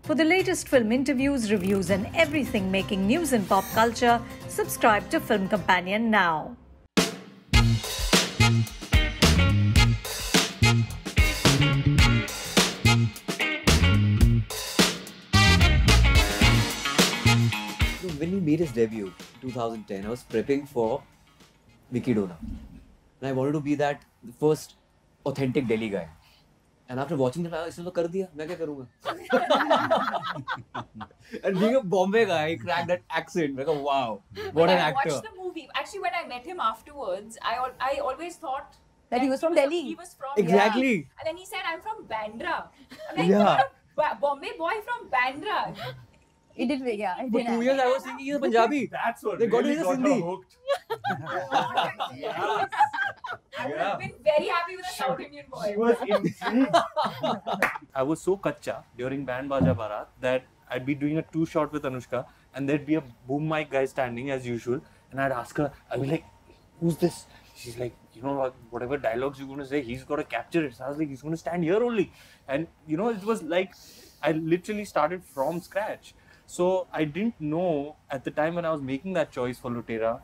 For the latest film interviews, reviews, and everything making news in pop culture, subscribe to Film Companion now. When he made his debut in 2010, I was prepping for Vicky Dona. And I wanted to be that first authentic Delhi guy. And after watching the film, I said, kar diya, main kya karunga? And being a Bombay guy, he cracked that accent. Like, wow, what an actor. I watched the movie. Actually, when I met him afterwards, I always thought that he was from Delhi. He was from Exactly. Yeah. And then he said, I'm from Bandra. I'm like, a Bombay boy from Bandra. He did, yeah. For 2 years, I was thinking he's a Punjabi. That's what they got really his got Hindi. her hooked. Yes. I would have been very happy with a South Indian boy. She was intrigued. I was so kacha during Band Baja Barat that I'd be doing a 2-shot with Anushka and there'd be a boom mic guy standing as usual and I'd ask her, I'd be like, who's this? She's like, you know, whatever dialogues you're going to say, he's got to capture it. So I was like, he's going to stand here only. And you know, it was like, I literally started from scratch. So I didn't know at the time when I was making that choice for Lutera,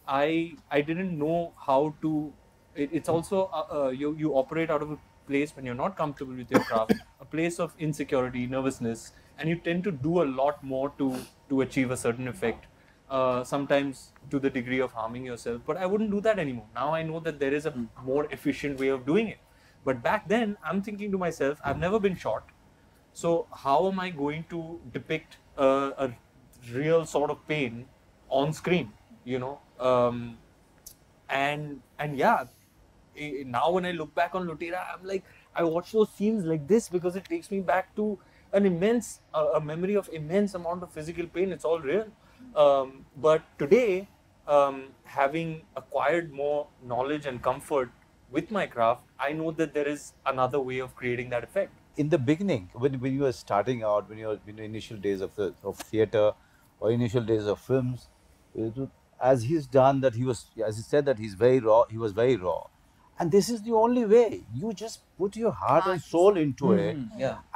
I didn't know how to. It's also you operate out of a place when you're not comfortable with your craft, a place of insecurity, nervousness, and you tend to do a lot more to achieve a certain effect. Sometimes to the degree of harming yourself. But I wouldn't do that anymore. Now I know that there is a more efficient way of doing it. But back then, I'm thinking to myself, I've never been shot. So how am I going to depict a real sort of pain on screen, you know? And yeah, now when I look back on Lutera, I'm like, I watch those scenes like this because it takes me back to an immense, a memory of immense amount of physical pain. It's all real. But today, having acquired more knowledge and comfort with my craft, I know that there is another way of creating that effect. In the beginning, when you were starting out, when you were in the initial days of theatre or initial days of films, as he's done that, as he said that he's very raw. He was very raw, and this is the only way. You just put your heart and soul into it,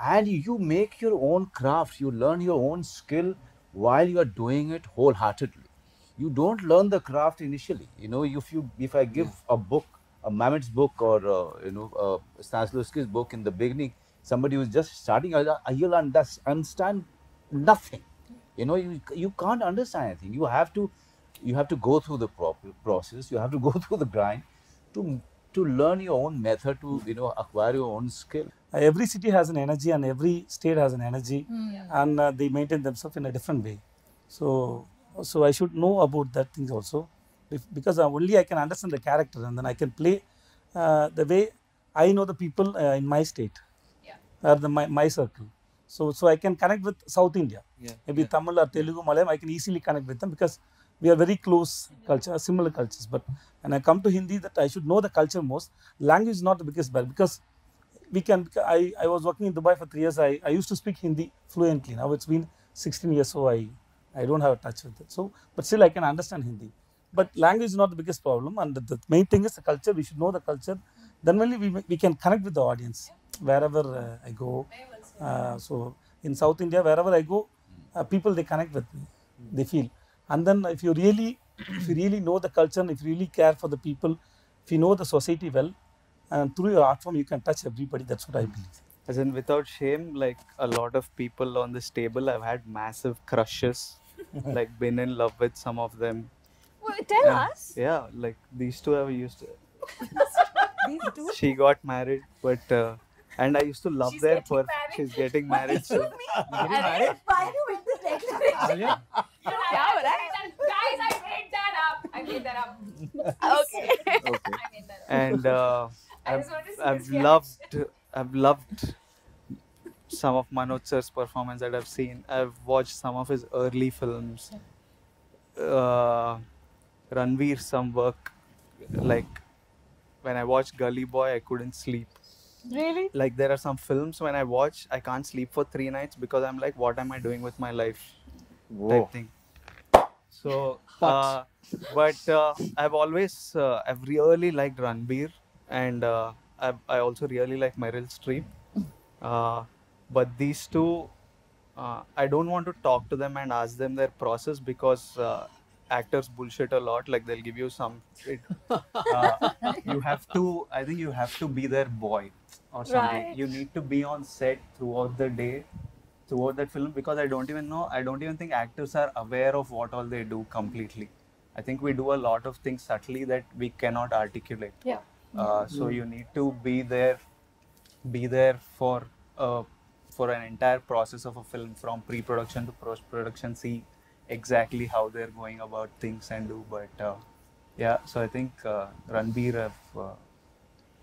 and you make your own craft. You learn your own skill while you are doing it wholeheartedly. You don't learn the craft initially. You know, if I give a book, a Mamet's book, or Stanislavski's book in the beginning. Somebody who's just starting, he'll understand nothing. You know, you can't understand anything. You have to go through the process. You have to go through the grind to learn your own method, to acquire your own skill. Every city has an energy, and every state has an energy, and they maintain themselves in a different way. So I should know about that things also, because only I can understand the character, and then I can play the way I know the people in my state. Or my circle. So I can connect with South India. Maybe Tamil or Telugu, Malayalam, I can easily connect with them because we are very close culture, similar cultures. But when I come to Hindi, that I should know the culture most. Language is not the biggest barrier because I was working in Dubai for 3 years. I used to speak Hindi fluently. Now it's been 16 years, so I don't have a touch with it. So, but still I can understand Hindi. But language is not the biggest problem, and the main thing is the culture. We should know the culture. Then only we can connect with the audience. Wherever I go, so in South India, wherever I go, people, they connect with me, they feel. And then if you really know the culture, and if you really care for the people, if you know the society well, and through your art form, you can touch everybody. That's what I believe. As in, without shame, like a lot of people on this table, I've had massive crushes, like been in love with some of them. Well, tell us. Yeah, like these two I used to. These two? She got married, but and I used to love their She's getting married. Excuse me. Why are you with this declaration? Guys, I made that up. Okay. I made that up. And I just want to see I've this loved some of Manoj sir's performance that I've seen. I've watched some of his early films. Ranveer, some work, like when I watched Gully Boy, I couldn't sleep. Really? Like there are some films when I watch, I can't sleep for 3 nights because I'm like, what am I doing with my life? Type thing. So, but I've really liked Ranveer, and I also really like Meryl Streep. But these two, I don't want to talk to them and ask them their process because actors bullshit a lot. Like they'll give you some. You have to. I think you have to be their boy or something. Right. You need to be on set throughout the day, throughout that film, because I don't even know. I don't even think actors are aware of what all they do completely. I think we do a lot of things subtly that we cannot articulate. Yeah. So you need to be there for an entire process of a film, from pre-production to post-production, see exactly how they're going about things and do. But yeah, so I think Ranbir,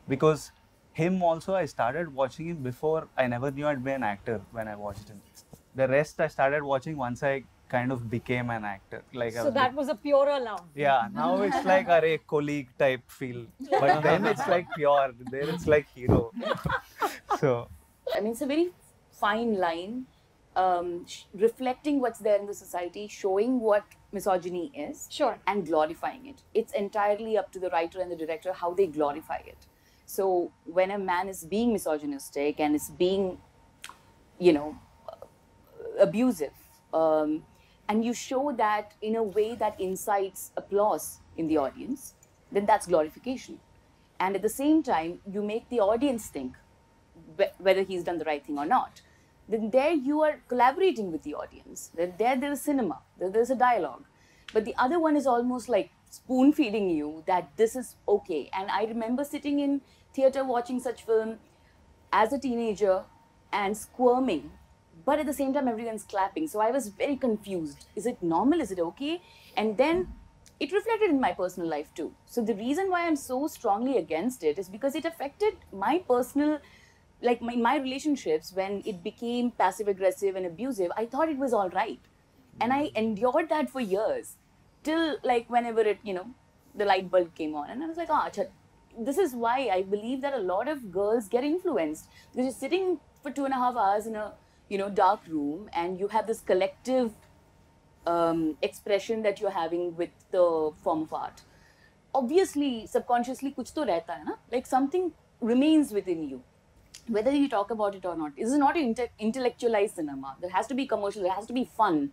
because him also, I started watching him before. I never knew I'd be an actor when I watched him. The rest I started watching once I kind of became an actor. Like So that was a purer love. yeah, now it's like a colleague type feel, but then it's like pure. Then it's like hero. So I mean, it's a very fine line, reflecting what's there in the society, showing what misogyny is, Sure. and glorifying it. It's entirely up to the writer and the director how they glorify it. So when a man is being misogynistic and is being, you know, abusive, and you show that in a way that incites applause in the audience, then that's glorification. And at the same time, you make the audience think whether he's done the right thing or not. Then there you are collaborating with the audience. Then there is cinema, there's a dialogue. But the other one is almost like spoon feeding you that this is okay. And I remember sitting in theater watching such film as a teenager and squirming, but at the same time everyone's clapping. So I was very confused. Is it normal? Is it okay? And then it reflected in my personal life too. So the reason why I'm so strongly against it is because it affected my personal, like my relationships. When it became passive aggressive and abusive, I thought it was all right. And I endured that for years till like whenever it, you know, the light bulb came on. And I was like, ah, this is why I believe that a lot of girls get influenced. Because you're sitting for 2.5 hours in a, you know, dark room and you have this collective expression that you're having with the form of art. Obviously, subconsciously, kuch to rehta hai na? Like something remains within you, whether you talk about it or not. This is not an intellectualized cinema. There has to be commercial, there has to be fun.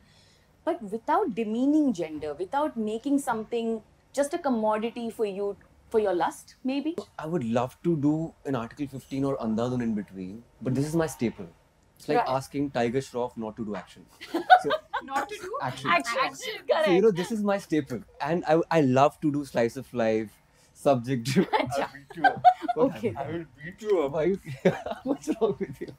But without demeaning gender, without making something just a commodity for you, for your lust, maybe. I would love to do an Article 15 or Andhadhun in between, but this is my staple. It's like Right. asking Tiger Shroff not to do action. So, Not to do action. Action. So, Correct. you know, this is my staple. And I love to do slice of life, subject to. I'll beat you up. Okay. I will beat you up. Why you, what's wrong with you?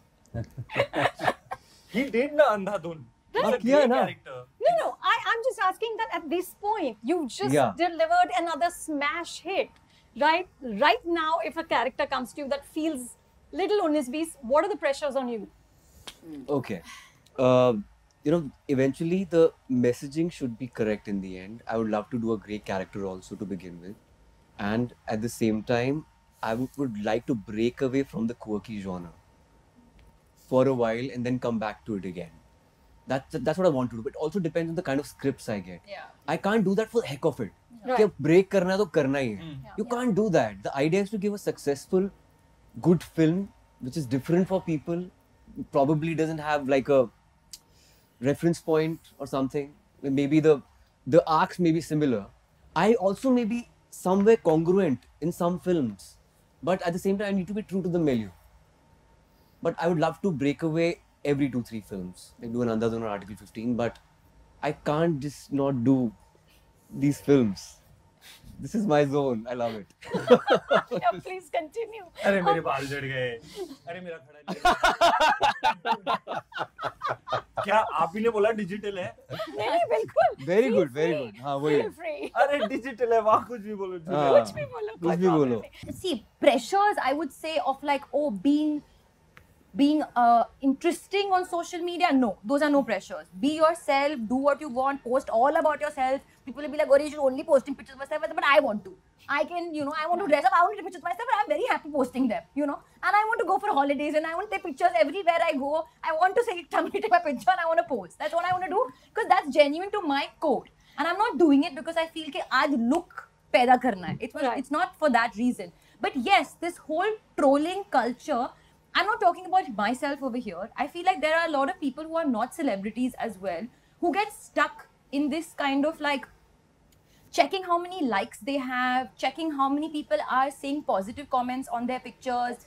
He did na Andhadhun. He's a Right. great Yeah, na. character. No, I'm just asking that at this point, you just Yeah. delivered another smash hit, right? Right now, if a character comes to you that feels little Unis Bees, what are the pressures on you? Okay. You know, eventually the messaging should be correct in the end. I would love to do a great character also to begin with. And at the same time, I would like to break away from the quirky genre for a while and then come back to it again. That's what I want to do. But it also depends on the kind of scripts I get. Yeah. I can't do that for the heck of it. Right. कि break करना है तो करना ही है. You can't do that. The idea is to give a successful, good film which is different for people. Probably doesn't have like a reference point or something. Maybe the arcs may be similar. I also may be somewhere congruent in some films, but at the same time I need to be true to the milieu. But I would love to break away every 2-3 films, like do an Andhadhun or Article 15, but I can't just not do these films. This is my zone. I love it. Yeah, please continue. अरे मेरे बाल झड़ गए. अरे मेरा खड़ा नहीं. क्या आप ही ने बोला डिजिटल है? नहीं, बिल्कुल. Very Feel good, very free. good. हाँ वही. Feel free. अरे डिजिटल है वहाँ कुछ भी बोलो. हाँ, कुछ भी बोलो, कुछ कोई भी problem बोलो. नहीं. See, pressures, I would say, of like, oh, being interesting on social media. No, those are no pressures. Be yourself, do what you want, post all about yourself. People will be like, oh, you should only posting pictures of myself, but I want to. I can, you know, I want to dress up, I want to take pictures of myself, but I'm very happy posting them, you know. And I want to go for holidays and I want to take pictures everywhere I go. I want to say, somebody take my picture and I want to post. That's what I want to do because that's genuine to my core. And I'm not doing it because I feel that aaj look paida karna hai. It's not for that reason. But yes, this whole trolling culture I'm not talking about myself over here. I feel like there are a lot of people who are not celebrities as well, who get stuck in this kind of like checking how many likes they have, checking how many people are saying positive comments on their pictures.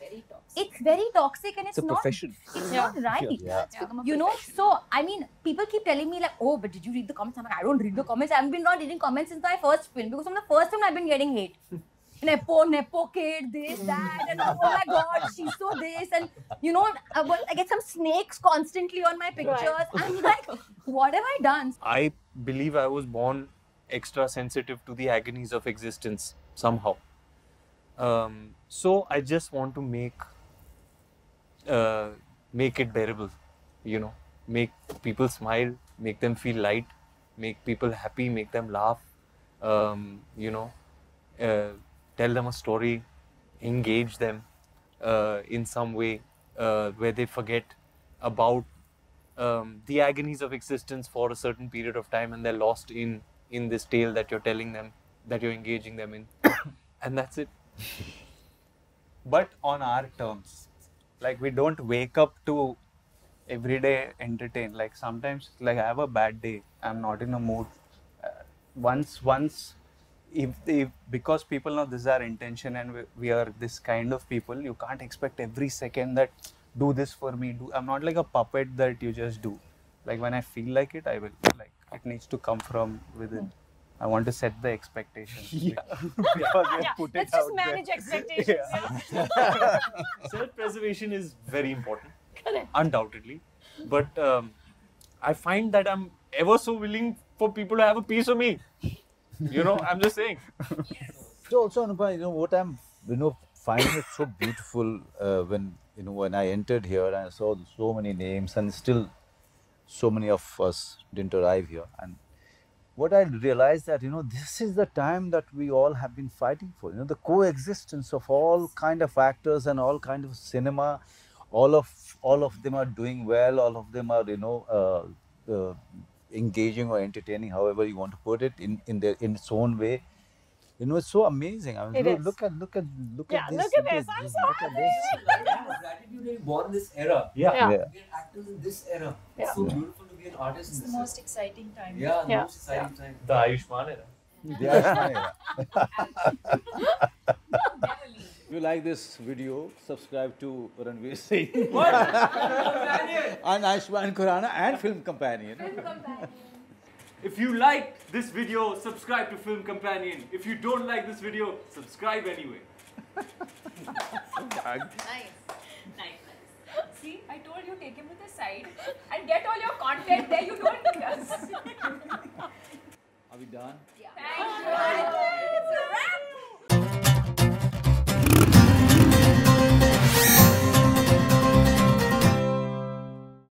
It's very toxic and it's a not. profession. It's not right. It's become a You know, so I mean, people keep telling me like, oh, but did you read the comments? I'm like, I don't read the comments. I've been not reading comments since my first film, because from the first film I've been getting hate. Nepo kid, this, that, and oh my god, she's so this, and you know, I get some snakes constantly on my pictures. I'm like, what have I done? I believe I was born extra sensitive to the agonies of existence somehow. So I just want to make it bearable, you know, make people smile, make them feel light, make people happy, make them laugh, you know, tell them a story, engage them in some way where they forget about the agonies of existence for a certain period of time, and they're lost in this tale that you're telling them, that you're engaging them in. And that's it. But on our terms. Like, we don't wake up to everyday entertain. Like, sometimes, like, I have a bad day, I'm not in a mood. If because people know this is our intention and we are this kind of people, you can't expect every second that do this for me. I'm not like a puppet that you just do. Like, when I feel like it, I will. Like, it needs to come from within. I want to set the expectations. Because we have put it Let's out just manage there. expectations. Self-preservation is very important, Correct. undoubtedly. But I find that I'm ever so willing for people to have a piece of me. You know, I'm just saying. So also, Anupa, you know what I'm, finding it so beautiful when I entered here and I saw so many names, and still so many of us didn't arrive here. And what I realized that, this is the time that we all have been fighting for. The coexistence of all kind of actors and all kind of cinema. All of them are doing well. All of them are, engaging or entertaining, however you want to put it, in its own way. It's so amazing. I mean, It is. look at this. Look at this. I'm so look at this. Gratitude that you're born in this era. Yeah. Yeah. To get actors in this era. Yeah. It's so beautiful to be an artist It's in the this most exciting time. era. Yeah, the Yeah. most exciting time. The Ayushman era. Yeah. Never leave. If you like this video, subscribe to Ranveer Singh and Ayushmann Khurrana and Film Companion. If you like this video, subscribe to Film Companion. If you don't like this video, subscribe anyway. Nice. See, I told you, take him to the side and get all your content there. You don't need us. Are we done? Yeah.